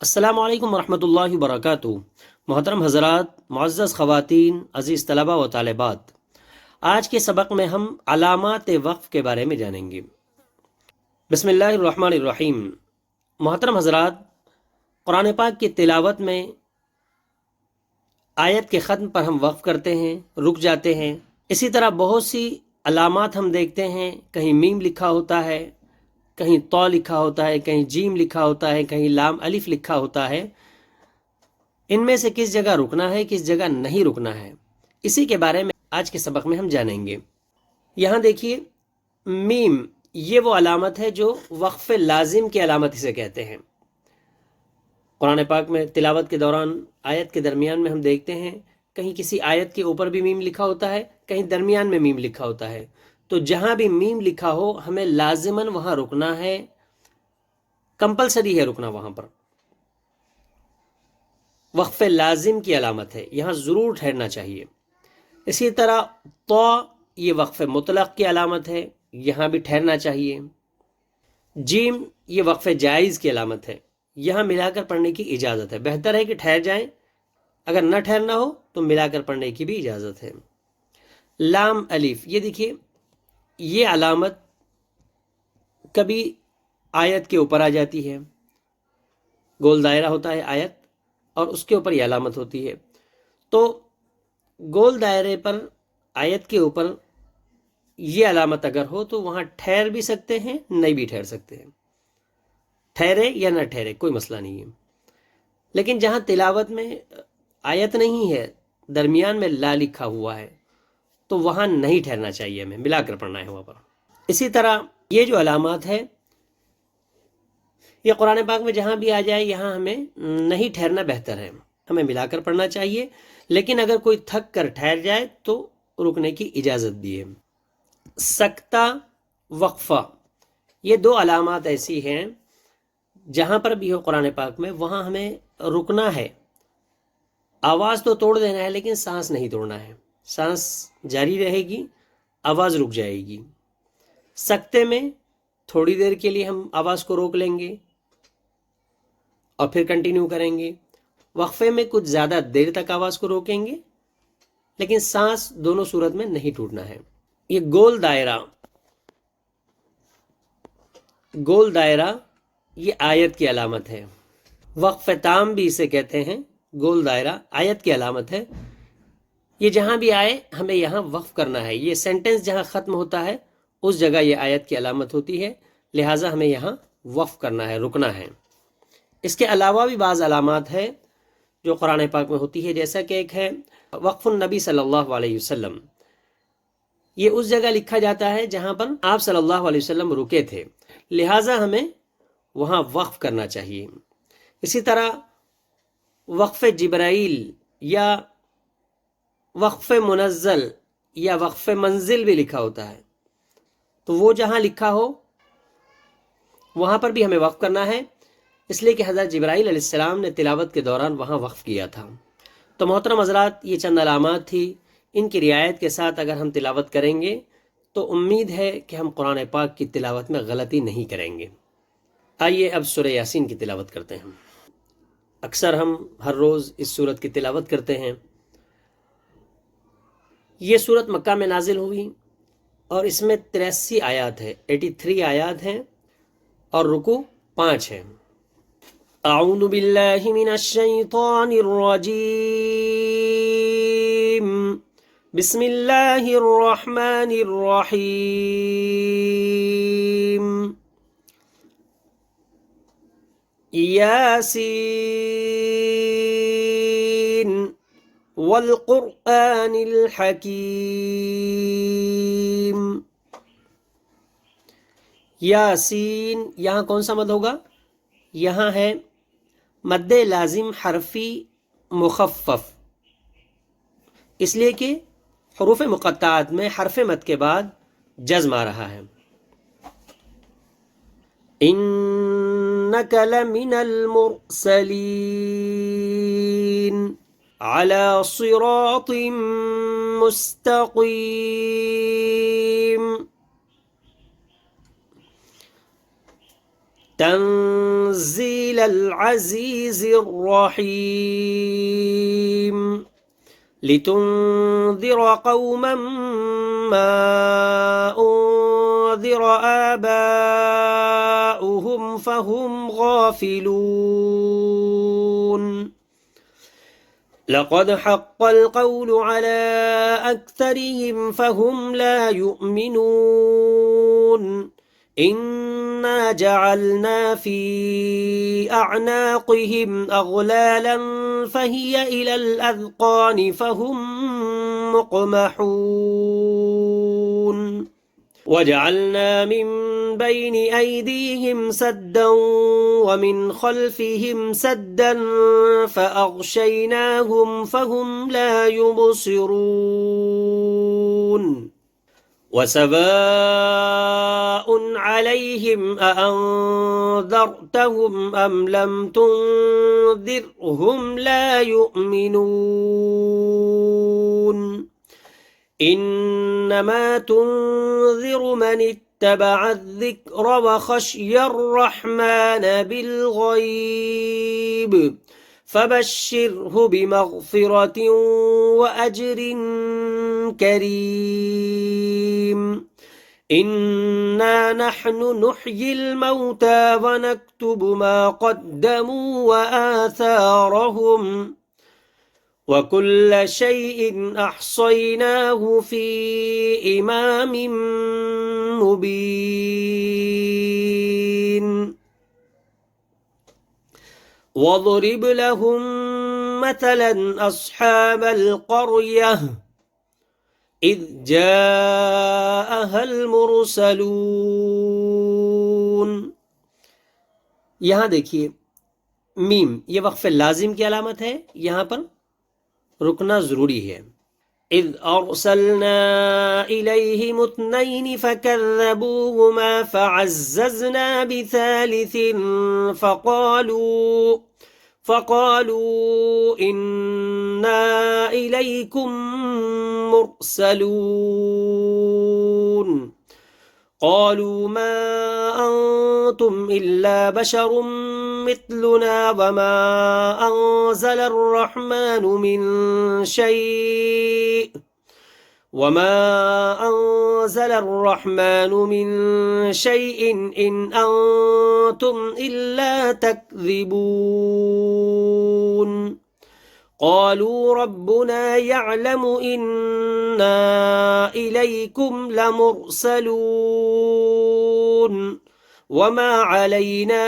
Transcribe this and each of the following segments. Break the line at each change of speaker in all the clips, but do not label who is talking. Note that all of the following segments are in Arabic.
السلام علیکم ورحمۃ اللہ وبرکاتہ۔ محترم حضرات، معزز خواتین، عزیز طلبہ و طالبات، آج کے سبق میں ہم علامات وقف کے بارے میں جانیں گے۔ بسم اللہ الرحمن الرحیم۔ محترم حضرات، قرآن پاک کی تلاوت میں آیت کے ختم پر ہم وقف کرتے ہیں، رک جاتے ہیں۔ اسی طرح بہت سی علامات ہم دیکھتے ہیں، کہیں میم لکھا ہوتا ہے، کہیں تو لکھا ہوتا ہے، کہیں جیم لکھا ہوتا ہے، کہیں لام الف لکھا ہوتا ہے۔ ان میں سے کس جگہ رکنا ہے، کس جگہ نہیں رکنا ہے، اسی کے بارے میں آج کے سبق میں ہم جانیں گے۔ یہاں دیکھیے، میم یہ وہ علامت ہے جو وقف لازم کی علامت اسے کہتے ہیں۔ قرآن پاک میں تلاوت کے دوران آیت کے درمیان میں ہم دیکھتے ہیں کہیں کسی آیت کے اوپر بھی میم لکھا ہوتا ہے، کہیں درمیان میں میم لکھا ہوتا ہے۔ تو جہاں بھی میم لکھا ہو ہمیں لازماً وہاں رکنا ہے، کمپلسری ہے رکنا وہاں پر۔ وقف لازم کی علامت ہے، یہاں ضرور ٹھہرنا چاہیے۔ اسی طرح تو یہ وقف مطلق کی علامت ہے، یہاں بھی ٹھہرنا چاہیے۔ جیم یہ وقف جائز کی علامت ہے، یہاں ملا کر پڑھنے کی اجازت ہے، بہتر ہے کہ ٹھہر جائیں، اگر نہ ٹھہرنا ہو تو ملا کر پڑھنے کی بھی اجازت ہے۔ لام الف، یہ دیکھیے، یہ علامت کبھی آیت کے اوپر آ جاتی ہے، گول دائرہ ہوتا ہے آیت اور اس کے اوپر یہ علامت ہوتی ہے۔ تو گول دائرے پر آیت کے اوپر یہ علامت اگر ہو تو وہاں ٹھہر بھی سکتے ہیں، نہیں بھی ٹھہر سکتے ہیں، ٹھہرے یا نہ ٹھہرے کوئی مسئلہ نہیں ہے۔ لیکن جہاں تلاوت میں آیت نہیں ہے، درمیان میں لا لکھا ہوا ہے، تو وہاں نہیں ٹھہرنا چاہیے، ہمیں ملا کر پڑھنا ہے وہاں پر۔ اسی طرح یہ جو علامات ہے یہ قرآن پاک میں جہاں بھی آ جائے یہاں ہمیں نہیں ٹھہرنا بہتر ہے، ہمیں ملا کر پڑھنا چاہیے، لیکن اگر کوئی تھک کر ٹھہر جائے تو رکنے کی اجازت بھی ہے۔ سکتہ، وقفہ، یہ دو علامات ایسی ہیں جہاں پر بھی ہو قرآن پاک میں وہاں ہمیں رکنا ہے، آواز تو توڑ دینا ہے لیکن سانس نہیں توڑنا ہے، سانس جاری رہے گی، آواز رک جائے گی۔ سکتے میں تھوڑی دیر کے لیے ہم آواز کو روک لیں گے اور پھر کنٹینیو کریں گے۔ وقفے میں کچھ زیادہ دیر تک آواز کو روکیں گے، لیکن سانس دونوں صورت میں نہیں ٹوٹنا ہے۔ یہ گول دائرہ، گول دائرہ یہ آیت کی علامت ہے۔ وقف تام بھی اسے کہتے ہیں، گول دائرہ آیت کی علامت ہے۔ یہ جہاں بھی آئے ہمیں یہاں وقف کرنا ہے، یہ سینٹنس جہاں ختم ہوتا ہے اس جگہ یہ آیت کی علامت ہوتی ہے، لہٰذا ہمیں یہاں وقف کرنا ہے، رکنا ہے۔ اس کے علاوہ بھی بعض علامات ہے جو قرآن پاک میں ہوتی ہے، جیسا کہ ایک ہے وقف النبی صلی اللہ علیہ وسلم۔ یہ اس جگہ لکھا جاتا ہے جہاں پر آپ صلی اللہ علیہ وسلم رکے تھے، لہٰذا ہمیں وہاں وقف کرنا چاہیے۔ اسی طرح وقف جبرائیل یا وقف منزل یا وقف منزل بھی لکھا ہوتا ہے، تو وہ جہاں لکھا ہو وہاں پر بھی ہمیں وقف کرنا ہے، اس لیے کہ حضرت جبرائیل علیہ السلام نے تلاوت کے دوران وہاں وقف کیا تھا۔ تو محترم حضرات، یہ چند علامات تھی، ان کی رعایت کے ساتھ اگر ہم تلاوت کریں گے تو امید ہے کہ ہم قرآن پاک کی تلاوت میں غلطی نہیں کریں گے۔ آئیے اب سورہ یاسین کی تلاوت کرتے ہیں۔ اکثر ہم ہر روز اس سورت کی تلاوت کرتے ہیں۔ یہ سورت مکہ میں نازل ہوئی اور اس میں 83 آیات ہے، 83 آیات ہیں اور رکوع 5 ہے۔ اعوذ باللہ من الشیطان الرجیم، بسم اللہ الرحمن الرحیم۔ یاسین والقرآن الحکیم۔ یاسین، یہاں کون سا مد ہوگا؟ یہاں ہے مد لازم حرفی مخفف، اس لیے کہ حروف مقطعات میں حرف مد کے بعد جزم آ رہا ہے۔ انک لمن المرسلین علی صراط مستقیم۔ تنزيل العزيز الرحيم لتنذر قوما ما أنذر آباؤهم فهم غافلون لقد حق القول على أكثرهم فهم لا يؤمنون إنا جعلنا في أعناقهم أغلالا فهي إلى الأذقان فهم مقمحون وجعلنا من بين أيديهم سدا ومن خلفهم سدا فأغشيناهم فهم لا يبصرون وسواء عليهم أأنذرتهم أم لم تنذرهم لا يؤمنون إنما تنذر من اتبع الذكر وخشي الرحمن بالغيب فبشره بمغفرة وأجر كريم إنا نحن نحيي الموتى ونكتب ما قدموا وآثارهم وكل شيء أحصيناه في إمام مبين واضرب لهم مثلا أصحاب القرية إذ جاءها المرسلون. यहाँ देखिए मीम ये वक्फ लाजिम की अलामत है, यहाँ पर रुकना जरूरी है। إذ أرسلنا إليهم اثنين فكذبوهما فعززنا بثالث فقالوا إنا إليكم مرسلون قالوا ما أنتم إلا بشر مثلنا وما أنزل الرحمن من شيء إن أنتم إلا تكذبون قالوا ربنا يعلم إنا إليكم لمرسلون وما علينا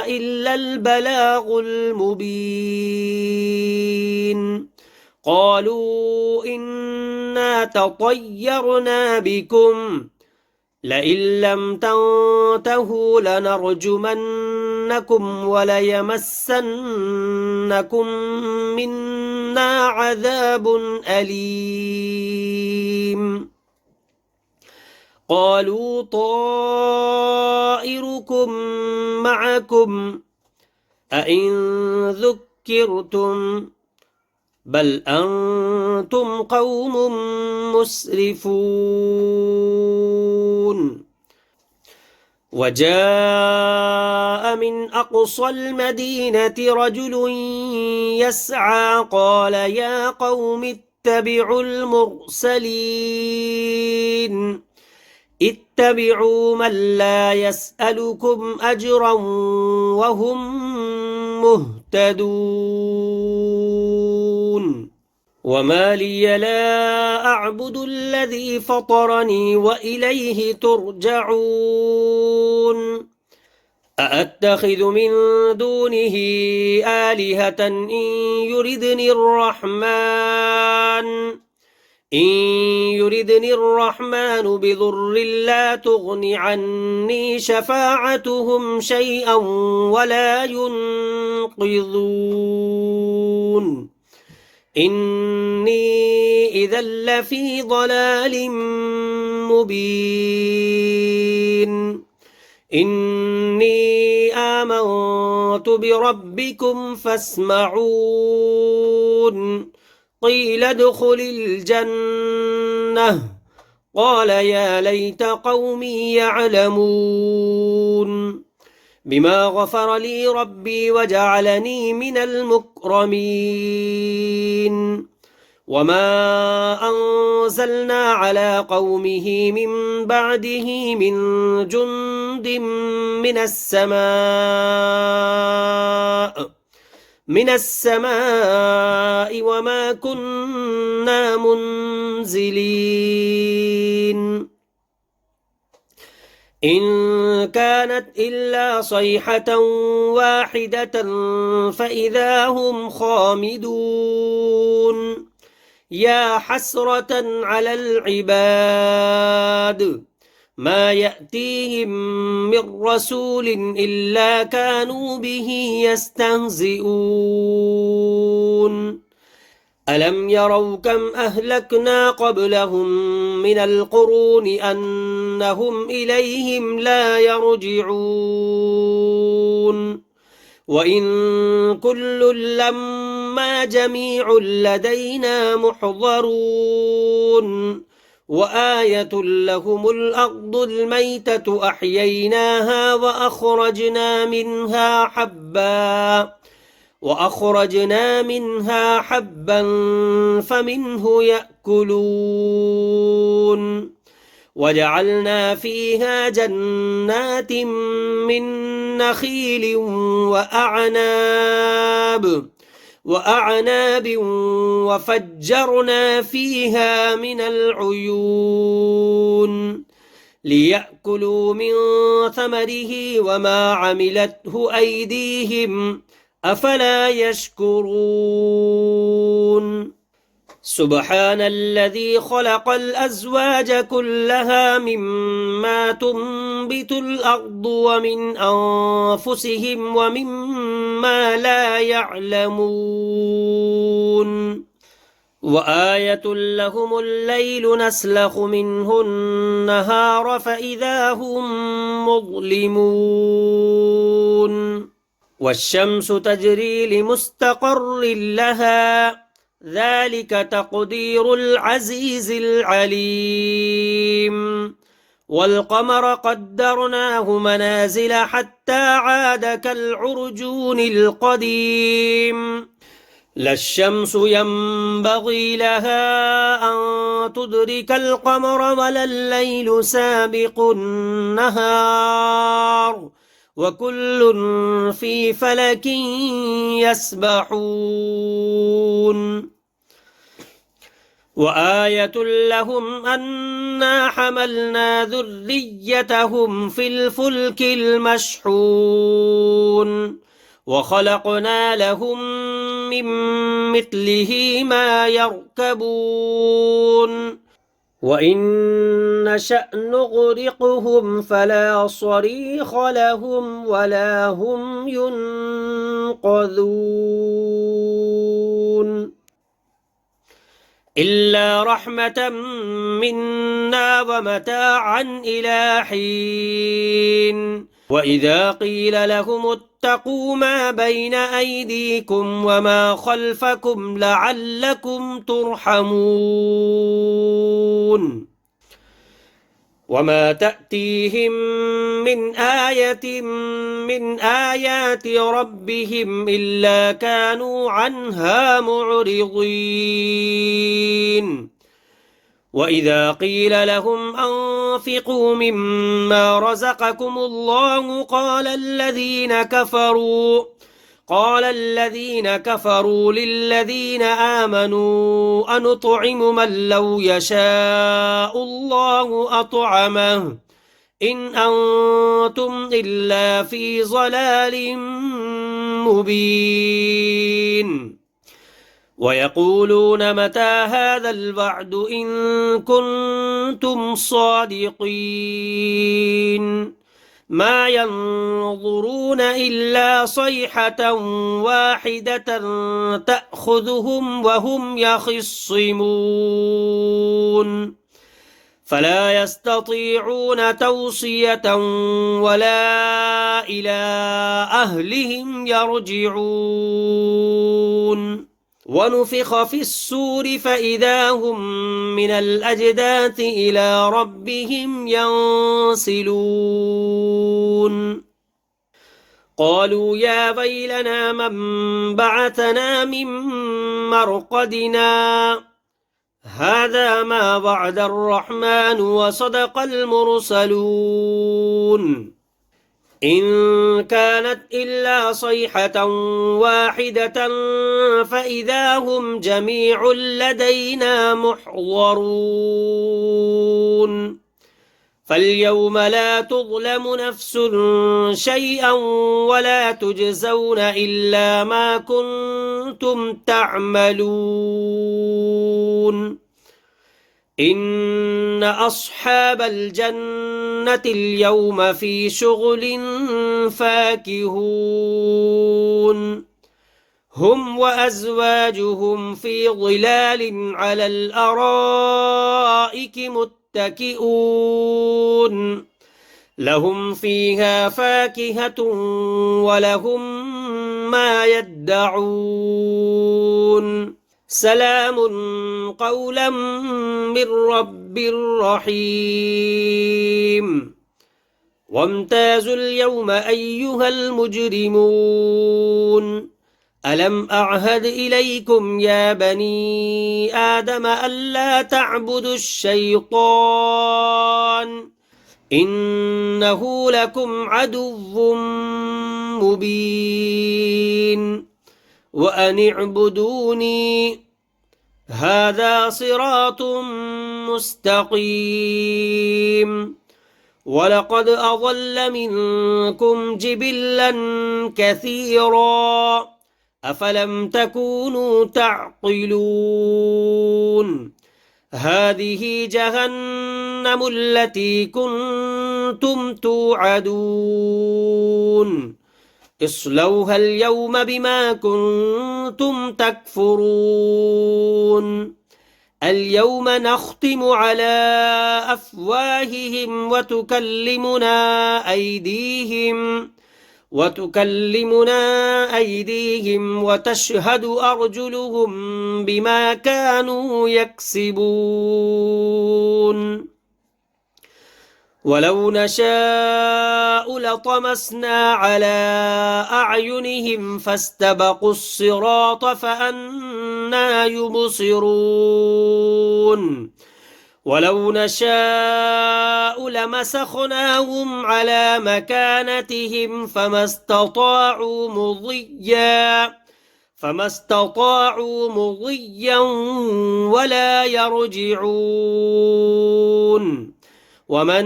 إلا البلاغ المبين قالوا إنا تطيرنا بكم لئن لم تنتهوا لنرجمنكم وليمسنكم منا عذاب أليم قالوا طائركم معكم أئن ذكرتم بل أنتم قوم مسرفون وجاء من أقصى المدينة رجل يسعى قال يا قوم اتبعوا المرسلين اتبعوا من لا يسألكم أجرا وهم مهتدون وما لي لا أعبد الذي فطرني وإليه ترجعون أأتخذ من دونه آلهة إن يردني الرحمن بضر لا تغن عني شفاعتهم شيئا ولا ينقذون إني إذا لفي ضلال مبين إني آمنت بربكم فاسمعون قيل ادخل الجنة قال يا ليت قومي يعلمون بما غفر لي ربي وجعلني من المكرمين وما أنزلنا على قومه من بعده من جند من السماء وما كنا منزلين إن كانت إلا صيحة واحدة فإذا هم خامدون يا حسرة على العباد ما يأتيهم من رسول إلا كانوا به يستهزئون ألم يروا كم أهلكنا قبلهم من القرون أنهم إليهم لا يرجعون وإن كل لما جميع لدينا محضرون وآية لهم الأرض الميتة أحييناها وأخرجنا منها حبا فمنه يأكلون وجعلنا فيها جنات من نخيل وأعناب وفجرنا فيها من العيون ليأكلوا من ثمره وما عملته أيديهم أفلا يشكرون سبحان الذي خلق الأزواج كلها مما تنبت الأرض ومن أنفسهم ومما لا يعلمون وآية لهم الليل نسلخ منه النهار فإذا هم مظلمون والشمس تجري لمستقر لها ذلك تقدير العزيز العليم والقمر قدرناه منازل حتى عاد كالعرجون القديم لا الشمس ينبغي لها أن تدرك القمر ولا الليل سابق النهار وكل في فلك يسبحون وآية لهم أنا حملنا ذريتهم في الفلك المشحون وخلقنا لهم من مثله ما يركبون وإن نشأ نغرقهم فلا صريخ لهم ولا هم ينقذون إلا رحمة منا ومتاعا إلى حين وإذا قيل لهم اتقوا ما بين أيديكم وما خلفكم لعلكم ترحمون وما تأتيهم من آية من آيات ربهم إلا كانوا عنها معرضين وإذا قيل لهم أنفقوا مما رزقكم الله قال الذين كفروا للذين آمنوا أنطعم من لو يشاء الله أطعمه إن أنتم إلا في ضلال مبين ويقولون متى هذا الوعد إن كنتم صادقين ما ينظرون إلا صيحة واحدة تأخذهم وهم يخصمون فلا يستطيعون توصية ولا إلى أهلهم يرجعون ونفخ في السور فإذا هم من الأجداث إلى ربهم ينسلون قالوا يا ويلنا من بعثنا من مرقدنا هذا ما وعد الرحمن وصدق المرسلون إن كانت إلا صيحة واحدة فإذا هم جميع لدينا محضرون فاليوم لا تظلم نفس شيئا ولا تجزون إلا ما كنتم تعملون إن أصحاب الجنة اليوم في شغل فاكهون هم وأزواجهم في ظلال على الأرائك متكئون لهم فيها فاكهة ولهم ما يدعون سلام قولا من رب رحيم وامتازوا اليوم أيها المجرمون ألم أعهد إليكم يا بني آدم ألا تعبدوا الشيطان إنه لكم عدو مبين وأن اعبدوني هذا صراط مستقيم ولقد أضل منكم جبلا كثيرا أفلم تكونوا تعقلون هذه جهنم التي كنتم توعدون اصلوها اليوم بما كنتم تكفرون اليوم نختم على أفواههم وتكلمنا أيديهم وتشهد أرجلهم بما كانوا يكسبون ولو نشاء لطمسنا على أعينهم فاستبقوا الصراط فأنى يبصرون ولو نشاء لمسخناهم على مكانتهم فما استطاعوا مضيا ولا يرجعون ومن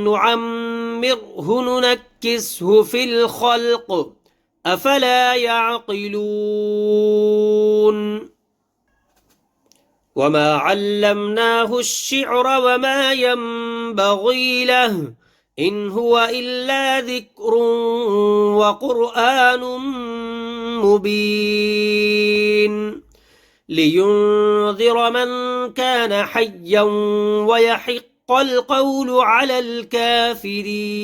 نعمره ننكسه في الخلق أفلا يعقلون وما علمناه الشعر وما ينبغي له إن هو إلا ذكر وقرآن مبين لينذر من كان حيا ويحق القول على الكافرين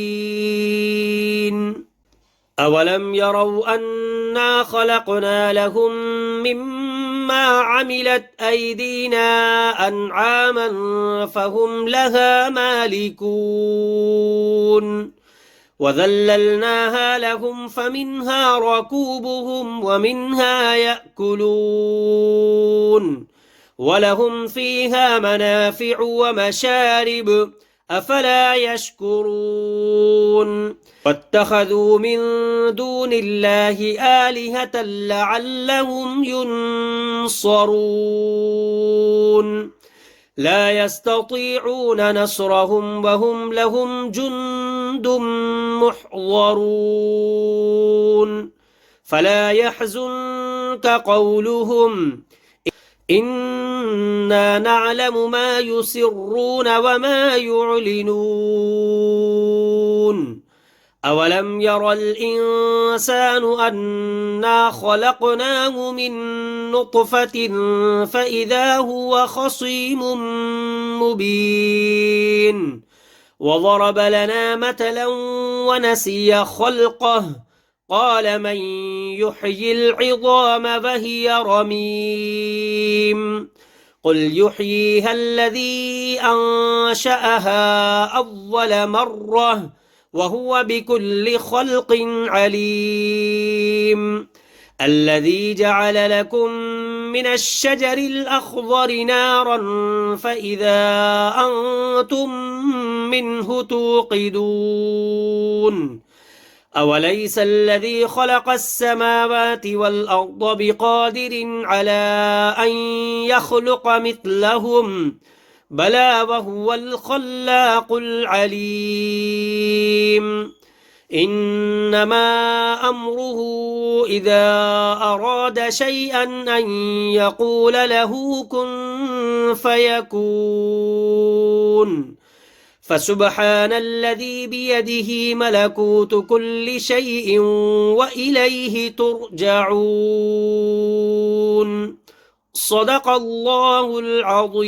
أولم يروا أنا خلقنا لهم مما عملت أيدينا أنعاما فهم لها مالكون وذللناها لهم فمنها ركوبهم ومنها يأكلون ولهم فيها منافع ومشارب أفلا يشكرون واتخذوا من دون الله آلهة لعلهم ينصرون لا يستطيعون نصرهم وهم لهم جند محضرون فلا يحزنك قولهم إنا نعلم ما يسرون وما يعلنون أولم ير الإنسان أنا خلقناه من نطفة فإذا هو خصيم مبين وضرب لنا مثلا ونسي خلقه قال من يحيي العظام وهي رميم قل يحييها الذي أنشأها أول مرة وهو بكل خلق عليم الذي جعل لكم من الشجر الأخضر نارا فإذا أنتم منه توقدون أوليس الذي خلق السماوات والأرض بقادر على أن يخلق مثلهم بلى وهو الخلاق العليم إنما أمره إذا أراد شيئا أن يقول له كن فيكون فسبحان الذي بيده ملكوت كل شيء وإليه ترجعون صدق الله العظيم.